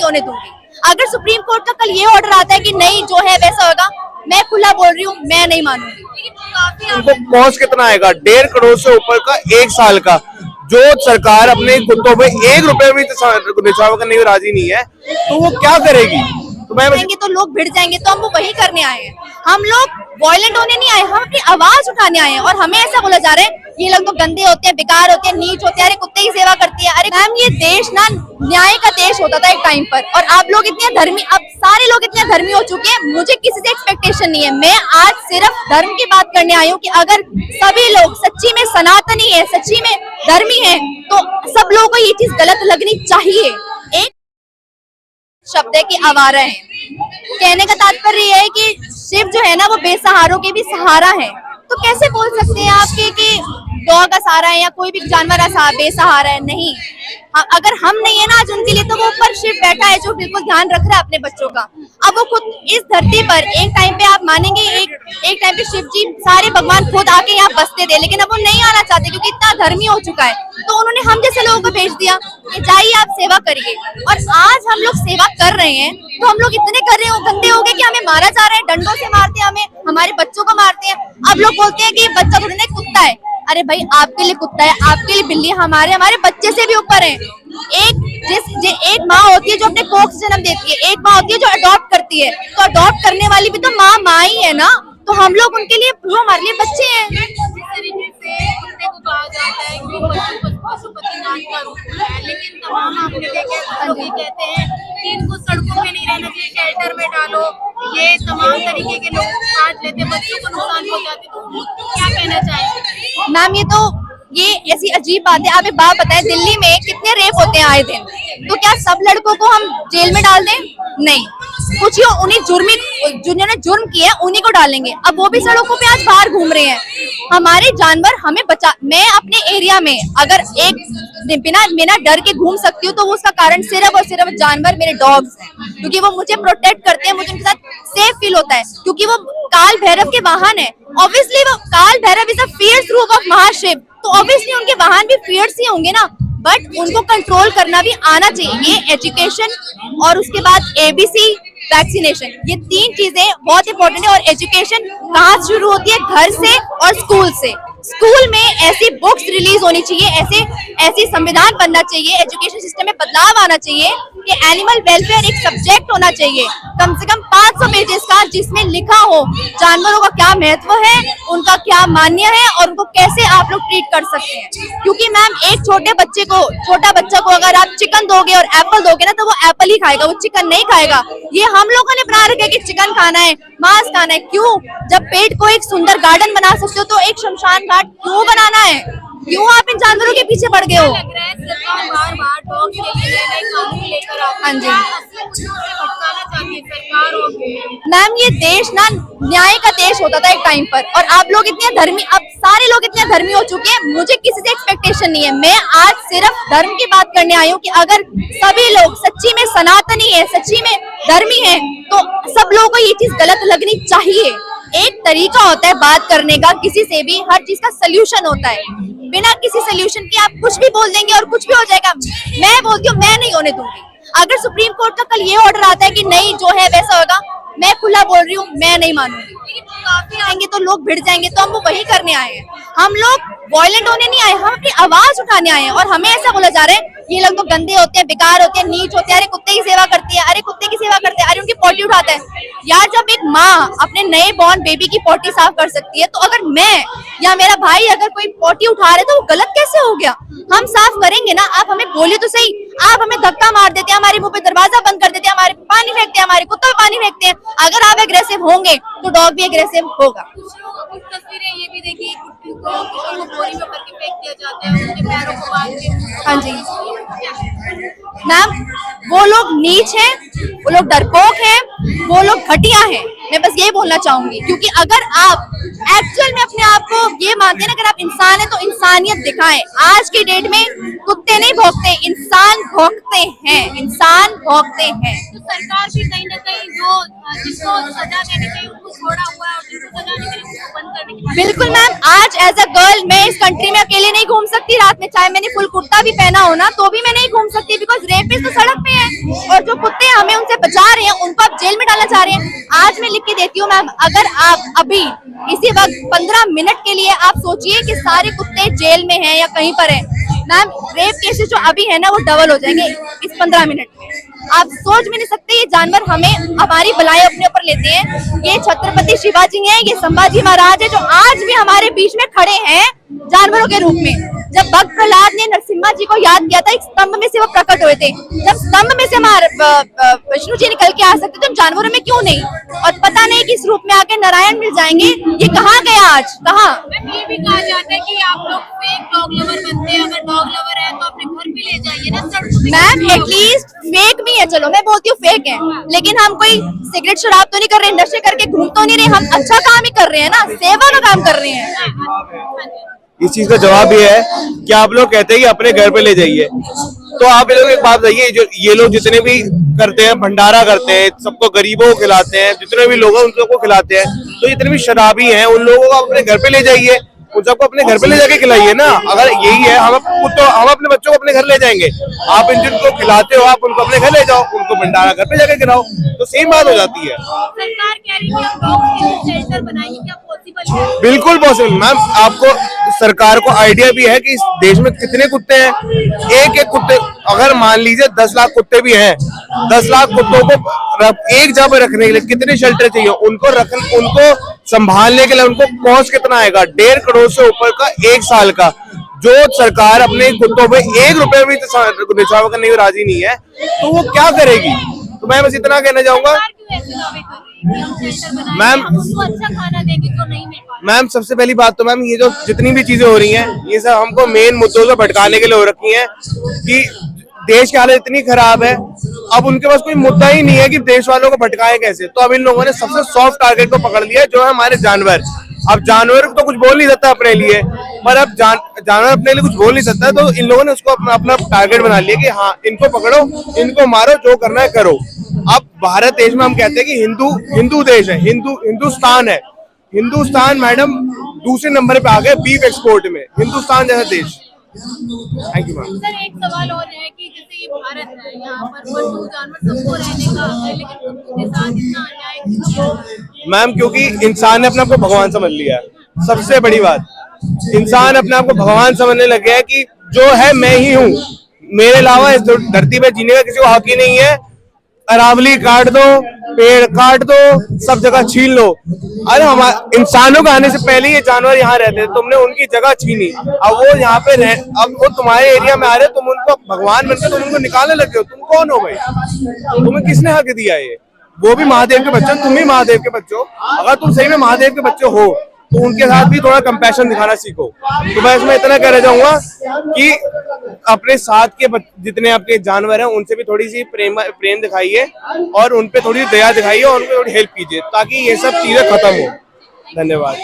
होने दूंगी। अगर सुप्रीम कोर्ट का कल ये ऑर्डर आता है कि नहीं जो है वैसा होगा, मैं खुला बोल रही हूँ, मैं नहीं मानूंगी। उनको कॉस्ट कितना आएगा? 1.5 करोड़ से ऊपर का 1 साल का, जो सरकार अपने कुत्तों पे 1 रुपए भी निछावर करने को राजी नहीं है, तो वो क्या करेगी? तो मैं जाएंगे तो लोग भिड़ जाएंगे, तो हम वो वही करने आए हैं। हम लोग वॉयलेंट होने नहीं आए, हम अपनी आवाज उठाने आए हैं। और हमें ऐसा बोला जा रहा है ये लोग तो गंदे होते हैं, बेकार होते हैं, नीच होते हैं, अरे कुत्ते की सेवा करती है। अरे मैम, ये देश ना न्याय का देश होता था एक टाइम पर, और आप लोग इतने धर्मी, अब सारे लोग इतने धर्मी हो चुके हैं, मुझे किसी से एक्सपेक्टेशन नहीं है। मैं आज सिर्फ धर्म की बात करने आई हूँ कि अगर सभी लोग सच्ची में सनातनी है, सच्ची में धर्मी है, तो सब लोगों को ये चीज गलत लगनी चाहिए। एक शब्द है कि आवारा है, कहने का तात्पर्य ये है कि शिव जो है ना वो बेसहारों के भी सहारा है। तो कैसे बोल सकते हैं आप कि गौ का सहारा है या कोई भी जानवर का बेसहारा है? नहीं, अगर हम नहीं है ना आज उनके लिए, तो वो ऊपर शिव बैठा है जो बिल्कुल ध्यान रख रहा है अपने बच्चों का। अब वो खुद इस धरती पर एक टाइम पे आप मानेंगे, एक टाइम पे शिव जी सारे भगवान खुद आके यहाँ बसते थे, लेकिन अब वो नहीं आना चाहते क्योंकि इतना धर्मी हो चुका है। तो उन्होंने हम जैसे लोगों को भेज दिया कि जाइए आप सेवा करिए। और आज हम लोग सेवा कर रहे हैं, तो हम लोग इतने कर रहे हो गंदे हो गए कि हमें मारा जा रहा है, डंडों से मारते हैं, हमें हमारे बच्चों को मारते हैं। अब लोग बोलते हैं कि बच्चा थोड़ी ना कुत्ता है। अरे भाई, आपके लिए कुत्ता है, आपके लिए बिल्ली, हमारे बच्चे से भी ऊपर है। एक माँ होती है जो अपने कोख से जन्म देती है, एक माँ होती है जो अडॉप्ट करती है। तो अडॉप्ट करने वाली भी तो माँ ही है ना। तो हम लोग उनके लिए, वो हमारे लिए बच्चे हैं। जिस तरीके से कुत्ते को कहा जाता है कि पशुपतिनाथ का रूप है, लेकिन तमाम आपने देखे लोग ये कहते हैं कि इनको सड़कों पे नहीं रहना चाहिए, शेल्टर में डालो। ये तमाम तरीके के लोग काट लेते, बच्चों को नुकसान पहुंचाते, तो क्या कहना चाहेंगे? मैम, ये ऐसी अजीब बात है। आप एक बात बताएं, दिल्ली में कितने रेप होते हैं आए दिन, तो क्या सब लड़कों को हम जेल में डाल दें? नहीं, कुछ उन्हीं जिन्होंने जुर्म किया है उन्हीं को डालेंगे। अब वो भी सड़कों पे आज बाहर घूम रहे हैं। हमारे जानवर हमें बचा, मैं अपने एरिया में अगर एक बिना डर के घूम सकती हूँ, तो उसका कारण सिर्फ और सिर्फ जानवर, मेरे डॉग्स हैं, क्योंकि वो मुझे प्रोटेक्ट करते हैं, मुझे उनके साथ सेफ फील होता है, क्योंकि वो काल भैरव के वाहन है। ऑब्वियसली वो काल भैरव इज अ फियर्स रूप ऑफ महाशिव, तो ऑब्वियसली उनके वाहन भी फियर्स ही होंगे ना। बट उनको कंट्रोल करना भी आना चाहिए। ये एजुकेशन और उसके बाद एबीसी, वैक्सीनेशन, ये 3 चीजें बहुत इंपॉर्टेंट है। और एजुकेशन कहाँ शुरू होती है? घर से और स्कूल से। स्कूल में ऐसी बुक्स रिलीज होनी चाहिए, ऐसी संविधान बनना चाहिए, एजुकेशन सिस्टम में बदलाव आना चाहिए कि एनिमल वेलफेयर एक सब्जेक्ट होना चाहिए, कम से कम 500 पेजेस का, जिसमें लिखा हो जानवरों का क्या महत्व है, उनका क्या मान्य है और उनको कैसे आप लोग ट्रीट कर सकते हैं। क्योंकि मैम, एक छोटा बच्चा को अगर आप चिकन दोगे और एप्पल दोगे ना, तो वो एप्पल ही खाएगा, वो चिकन नहीं खाएगा। ये हम लोगों ने बना रखा है कि चिकन खाना है, मांस खाना है। क्यों? जब पेट को एक सुंदर गार्डन बना सकते हो, तो एक शमशान घाट क्यों बनाना है? क्यों आप इन जानवरों के पीछे पड़ गए हो? लग रहा है सरकार बार-बार डॉग्स के लिए नए कानून लेकर आती है। हाँ जी। भटकाना चाहती है सरकार और मैम, ये देश ना न्याय का देश होता था एक टाइम पर, और आप लोग इतने धर्मी, अब सारे लोग इतने धर्मी हो चुके हैं, मुझे किसी से एक्सपेक्टेशन नहीं है। मैं आज सिर्फ धर्म की बात करने आई हूँ कि अगर सभी लोग सच्ची में सनातनी है, सच्ची में धर्मी है, तो सब लोगों को ये चीज गलत लगनी चाहिए। एक तरीका होता है बात करने का, किसी से भी हर चीज का सल्यूशन होता है। बिना किसी सल्यूशन के आप कुछ भी बोल देंगे और कुछ भी हो जाएगा। मैं बोलती हूँ, मैं नहीं होने दूंगी। अगर सुप्रीम कोर्ट का कल ये ऑर्डर आता है कि नहीं जो है वैसा होगा, मैं खुला बोल रही हूँ, मैं नहीं मानूंगी। काफी आएंगे तो लोग भिड़ जाएंगे, तो हम वो वही करने आए हैं। हम लोग वॉयलेंट होने नहीं आए, हम अपनी आवाज उठाने आए हैं। और हमें ऐसा बोला जा रहा है ये लोग तो गंदे होते हैं, बेकार होते हैं, नीच होते हैं, अरे कुत्ते की सेवा करती है, अरे कुत्ते की सेवा करते हैं, अरे उनकी पोटी उठाता है। यार, जब एक माँ अपने नए बॉर्न बेबी की पोटी साफ कर सकती है, तो अगर मैं या मेरा भाई अगर कोई पोटी उठा रहे तो वो गलत कैसे हो गया? हम साफ करेंगे ना। आप हमें बोले तो सही, आप हमें धक्का मार देते हैं, हमारे मुंह पे दरवाजा बंद कर देते हैं, हमारे पानी फेंकते हैं, हमारे कुत्ते पानी फेंकते हैं। अगर आप एग्रेसिव होंगे तो डॉग भी एग्रेसिव होगा। कुछ तस्वीरें ये भी देखी, कुत्तों को बोरी में भर के फेंक दिया जाता है, उनके पैरों को बांध के। हाँ जी मैम, वो लोग नीच हैं, वो लोग डरपोक हैं, वो लोग घटिया हैं। मैं बस यही बोलना चाहूंगी, क्योंकि अगर आप एक्चुअल में अपने आप को ये मानते हैं ना, अगर आप इंसान हैं तो इंसानियत दिखाएं। आज की डेट में कुत्ते नहीं भौंकते, इंसान भौंकते हैं, इंसान भौंकते हैं। तो सरकार भी कहीं ना कहीं जो जिसको सजा देनी चाहिए उनको छोड़ा हुआ है और जिसको सजा नहीं देनी उसको बंद करने की बात। बिल्कुल मैम, आज एज अ गर्ल मैं इस कंट्री में अकेले नहीं घूम सकती रात में, चाहे मैंने फुल कुर्ता भी पहना हो ना तो भी मैं नहीं घूम सकती, बिकॉज रेपिस्ट तो सड़क पे है और जो कुत्ते हमें उनसे बचा रहे हैं उनको आप जेल में डालना चाह रहे हैं। आज मैं लिख के देती हूँ मैम, अगर आप अभी इसी वक्त 15 मिनट के लिए आप सोचिए कि सारे कुत्ते जेल में हैं या कहीं पर हैं, मैम रेप केसेस जो अभी है ना वो डबल हो जाएंगे इस 15 मिनट में। आप सोच भी नहीं सकते, ये जानवर हमें हमारी भलाई अपने ऊपर लेते हैं। ये छत्रपति शिवाजी हैं, ये संभाजी महाराज है जो आज भी हमारे बीच में खड़े हैं जानवरों के रूप में। जब भक्त प्रहलाद ने नरसिम्हा जी को याद किया था, एक स्तंभ में से वो प्रकट हुए थे। जब स्तंभ में से विष्णु जी निकल के आ सकते तो जानवरों में क्यों नहीं? और पता नहीं किस रूप में आके नारायण मिल जाएंगे। ये कहाँ गया आज, कहाँ? ये भी कहा जाता है कि आप लोग फेक डॉग लवर बनते हैं, अगर डॉग लवर है तो अपने घर पे ले जाइए ना सड़कों पे। मैम एटलीस्ट फेक भी है, चलो मैं बोलती हूँ फेक है, लेकिन हम कोई सिगरेट शराब तो नहीं कर रहे, नशे करके घूम तो नहीं रहे, हम अच्छा काम ही कर रहे हैं ना, सेवा का काम कर रहे हैं। इस चीज का जवाब ये है कि आप लोग कहते हैं कि अपने घर पे ले जाइए, तो आप ये लोग एक बात बताइए, जो ये लोग जितने भी करते हैं, भंडारा करते हैं, सबको गरीबों को खिलाते हैं, जितने भी लोग हैं उन सबको खिलाते हैं, तो जितने भी शराबी हैं उन लोगों को अपने घर पे ले जाइए, उन सबको अपने घर पे ले जाके खिलाइए ना। अगर यही है, हम अपने बच्चों को अपने घर ले जाएंगे, आप जिनको खिलाते हो आप उनको अपने घर ले जाओ, उनको भंडारा घर पे जाके खिलाओ, तो सेम बात हो जाती है। सरकार कह रही है डॉग शेल्टर बनाएगी, क्या पॉसिबल है? बिल्कुल पॉसिबल मैम, आपको सरकार को आइडिया भी है कि इस देश में कितने कुत्ते हैं। एक एक कुत्ते, अगर मान लीजिए 10 लाख कुत्ते भी हैं, 10 लाख कुत्तों को एक जगह पर रखने के लिए कितने शेल्टर चाहिए, उनको संभालने के लिए उनको कॉस्ट कितना आएगा? 1.5 करोड़ से ऊपर का 1 साल का, जो सरकार अपने कुत्तों पे 1 रुपए भी निछावर करने को राजी नहीं है, तो वो क्या करेगी? तो मैं बस इतना कहना चाहूंगा मैम, उसको अच्छा खाना देंगे तो नहीं मिल पाएगा। मैम सबसे पहली बात तो मैम, ये जो जितनी भी चीजें हो रही हैं ये सब हमको मेन मुद्दों से भटकाने के लिए हो रखी हैं कि देश की हालत इतनी खराब है, अब उनके पास कोई मुद्दा ही नहीं है कि देश वालों को भटकाए कैसे। तो अब इन लोगों ने सबसे सॉफ्ट टारगेट को पकड़ लिया है, जो है हमारे जानवर। अब जानवर तो कुछ बोल नहीं सकता अपने लिए, पर अब जानवर अपने लिए कुछ बोल नहीं सकता, तो इन लोगों ने उसको अपना टारगेट बना लिया कि हाँ इनको पकड़ो, इनको मारो, जो करना है करो। अब भारत देश में हम कहते हैं कि हिंदू देश है, हिंदुस्तान है। हिंदुस्तान मैडम दूसरे नंबर पे आ गए बीफ एक्सपोर्ट में, हिंदुस्तान जैसा देश। Thank you ma'am. सर एक सवाल और है कि जैसे ये भारत है, यहाँ पर पशु जानवर सबको रहने का हक है, लेकिन कुत्तों के साथ इतना अन्याय क्यों? मैम क्योंकि इंसान ने अपने आप को भगवान समझ लिया है। सबसे बड़ी बात, इंसान अपने आप को भगवान समझने लग गया है कि जो है मैं ही हूँ, मेरे अलावा इस धरती पे जीने का किसी को हक ही नहीं है। अरावली काट दो, पेड़ काट दो, सब जगह छीन लो। अरे हमारे इंसानों के आने से पहले ये जानवर यहाँ रहते थे, तुमने उनकी जगह छीनी, अब वो यहाँ पे अब वो तुम्हारे एरिया में आ रहे, तुम उनको भगवान बनकर तुम उनको निकालने लगे हो। तुम कौन हो भाई? तुम्हें किसने हक दिया? ये वो भी महादेव के बच्चे, तुम भी महादेव के बच्चे हो। अगर तुम सही में महादेव के बच्चे हो तो उनके साथ भी थोड़ा कंपैशन दिखाना सीखो। तो मैं इसमें इतना कहना चाहूंगा कि अपने साथ के जितने आपके जानवर हैं उनसे भी थोड़ी सी प्रेम दिखाइए और उनपे थोड़ी दया दिखाइए और उनको थोड़ी हेल्प कीजिए, ताकि ये सब चीजें खत्म हो। धन्यवाद।